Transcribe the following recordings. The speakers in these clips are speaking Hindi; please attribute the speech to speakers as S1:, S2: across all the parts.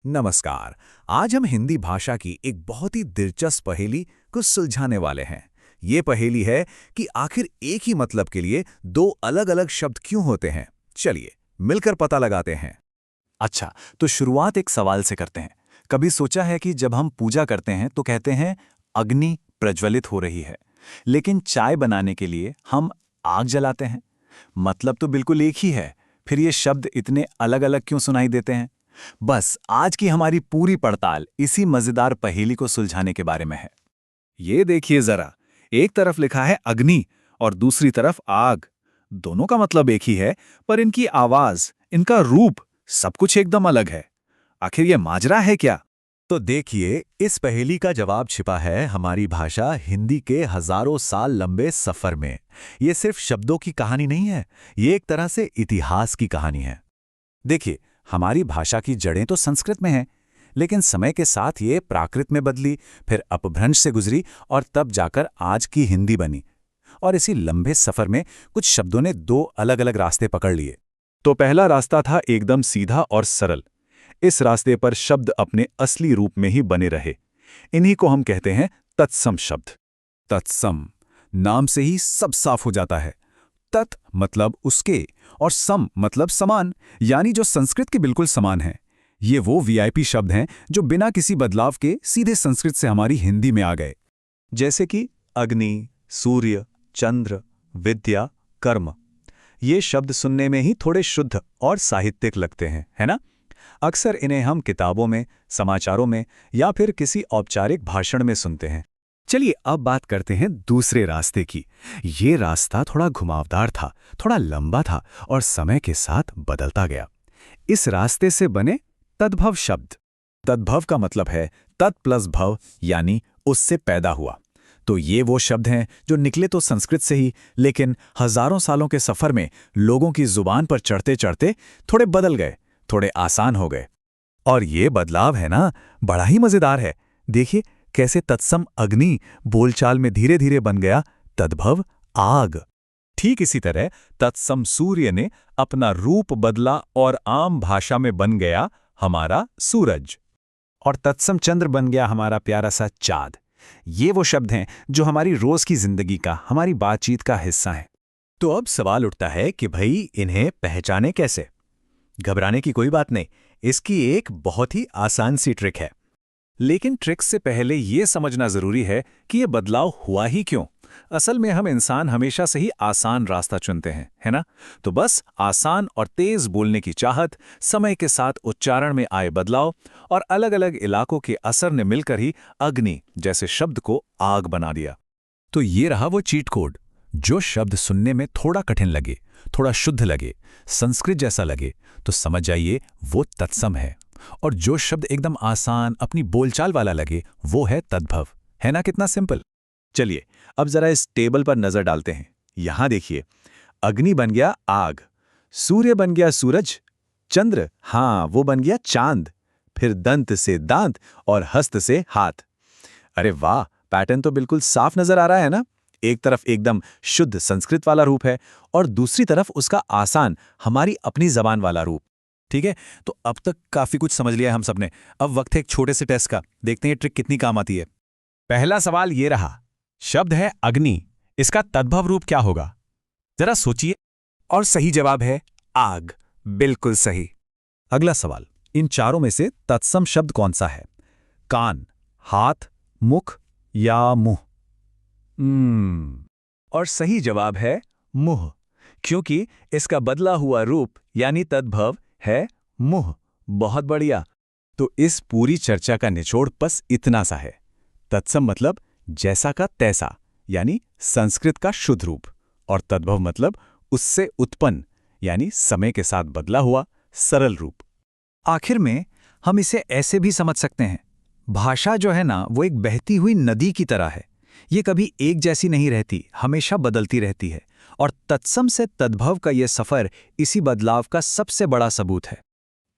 S1: नमस्कार। आज हम हिंदी भाषा की एक बहुत ही दिलचस्प पहेली को सुलझाने वाले हैं। ये पहेली है कि आखिर एक ही मतलब के लिए दो अलग-अलग शब्द क्यों होते हैं। चलिए मिलकर पता लगाते हैं।
S2: अच्छा, तो शुरुआत एक सवाल से करते हैं। कभी सोचा है कि जब हम पूजा करते हैं तो कहते हैं अग्नि प्रज्वलित हो रही है, लेकिन चाय बनाने के लिए हम आग जलाते हैं। मतलब तो बिल्कुल एक ही है, फिर ये शब्द इतने अलग-अलग क्यों सुनाई देते हैं? बस आज की हमारी पूरी पड़ताल इसी मजेदार पहेली को सुलझाने के बारे में है।
S1: ये देखिए जरा, एक तरफ लिखा है अग्नि और दूसरी तरफ आग। दोनों का मतलब एक ही है, पर इनकी आवाज, इनका रूप, सब कुछ एकदम अलग है। आखिर ये माजरा है क्या? तो देखिए, इस पहेली का जवाब छिपा है हमारी भाषा हिंदी के हजारों साल लंबे सफर में। ये सिर्फ शब्दों की कहानी नहीं है, ये एक तरह से इतिहास की कहानी है। देखिए, हमारी भाषा की जड़ें तो संस्कृत में हैं, लेकिन समय के साथ ये प्राकृत में बदली, फिर अपभ्रंश से गुजरी और तब जाकर आज की हिंदी बनी। और इसी लंबे सफर में कुछ शब्दों ने दो अलग-अलग रास्ते पकड़ लिए।
S3: तो पहला रास्ता था एकदम सीधा और सरल। इस रास्ते पर शब्द अपने असली रूप में ही बने रहे। इन्हीं को हम कहते हैं तत्सम शब्द।
S1: तत्सम, नाम से ही सब साफ हो जाता है। तत् मतलब उसके और सम मतलब समान, यानी जो संस्कृत के बिल्कुल समान है। ये वो वीआईपी शब्द हैं जो बिना किसी बदलाव के सीधे संस्कृत से हमारी हिंदी में आ गए।
S3: जैसे कि अग्नि, सूर्य, चंद्र, विद्या, कर्म। ये शब्द सुनने में ही थोड़े शुद्ध और साहित्यिक लगते हैं, है ना? अक्सर इन्हें हम किताबों में, समाचारों में या फिर किसी औपचारिक भाषण में सुनते हैं।
S1: चलिए अब बात करते हैं दूसरे रास्ते की। ये रास्ता थोड़ा घुमावदार था, थोड़ा लंबा था और समय के साथ बदलता गया। इस रास्ते से बने तद्भव शब्द। तद्भव का मतलब है तत् प्लस भव, यानी उससे पैदा हुआ। तो ये वो शब्द हैं जो निकले तो संस्कृत से ही, लेकिन हजारों सालों के सफर में लोगों की जुबान पर चढ़ते चढ़ते थोड़े बदल गए, थोड़े आसान हो गए। और ये बदलाव है ना, बड़ा ही मजेदार है। देखिए कैसे तत्सम अग्नि बोलचाल में धीरे धीरे बन गया तद्भव आग। ठीक इसी तरह तत्सम सूर्य ने अपना रूप बदला और आम भाषा में बन गया हमारा सूरज। और तत्सम चंद्र बन गया हमारा प्यारा सा चाँद। ये वो शब्द हैं जो हमारी रोज की जिंदगी का, हमारी बातचीत का हिस्सा हैं। तो अब सवाल उठता है कि भाई इन्हें पहचाने कैसे? घबराने की कोई बात नहीं, इसकी एक बहुत ही आसान सी ट्रिक है। लेकिन ट्रिक से पहले ये समझना जरूरी है कि ये बदलाव हुआ ही क्यों। असल में हम इंसान हमेशा से ही आसान रास्ता चुनते हैं, है ना? तो बस आसान और तेज बोलने की चाहत, समय के साथ उच्चारण में आए बदलाव और अलग-अलग इलाकों के असर ने मिलकर ही अग्नि जैसे शब्द को आग बना दिया। तो ये रहा वो चीट कोड। जो शब्द सुनने में थोड़ा कठिन लगे, थोड़ा शुद्ध लगे, संस्कृत जैसा लगे, तो समझ जाइए वो तत्सम है। और जो शब्द एकदम आसान, अपनी बोलचाल वाला लगे, वो है तद्भव। है ना कितना सिंपल?
S3: चलिए अब जरा इस टेबल पर नजर डालते हैं। यहां देखिए, अग्नि बन गया आग, सूर्य बन गया सूरज, चंद्र, हाँ वो बन गया चांद, फिर दंत से दांत और हस्त से हाथ। अरे वाह, पैटर्न तो बिल्कुल साफ नजर आ रहा है ना? एक तरफ एकदम शुद्ध संस्कृत वाला रूप है और दूसरी तरफ उसका आसान, हमारी अपनी जबान वाला रूप। ठीक है, तो अब तक काफी कुछ समझ लिया है हम सबने। अब वक्त है एक छोटे से टेस्ट का। देखते हैं ये ट्रिक कितनी काम आती है।
S1: पहला सवाल ये रहा, शब्द है अग्नि, इसका तद्भव रूप क्या होगा? जरा सोचिए। और सही जवाब है आग। बिल्कुल सही। अगला सवाल, इन चारों में से तत्सम शब्द कौन सा है? कान, हाथ, मुख या मुंह?
S3: और सही जवाब है मुंह, क्योंकि इसका बदला हुआ रूप यानी तद्भव है मुंह। बहुत बढ़िया।
S1: तो इस पूरी चर्चा का निचोड़ बस इतना सा है। तत्सम मतलब जैसा का तैसा, यानी संस्कृत का शुद्ध रूप, और तद्भव मतलब उससे उत्पन्न, यानी समय के साथ बदला हुआ सरल रूप।
S2: आखिर में हम इसे ऐसे भी समझ सकते हैं, भाषा जो है ना, वो एक बहती हुई नदी की तरह है। ये कभी एक जैसी नहीं रहती, हमेशा बदलती रहती है। और तत्सम से तद्भव का ये सफर इसी बदलाव का सबसे बड़ा सबूत है।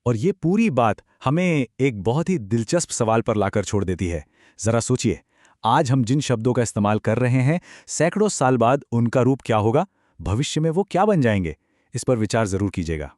S3: और ये पूरी बात हमें एक बहुत ही दिलचस्प सवाल पर लाकर छोड़ देती है। जरा सोचिए, आज हम जिन शब्दों का इस्तेमाल कर रहे हैं, सैकड़ों साल बाद उनका रूप क्या होगा? भविष्य में वो क्या बन जाएंगे? इस पर विचार जरूर कीजिएगा।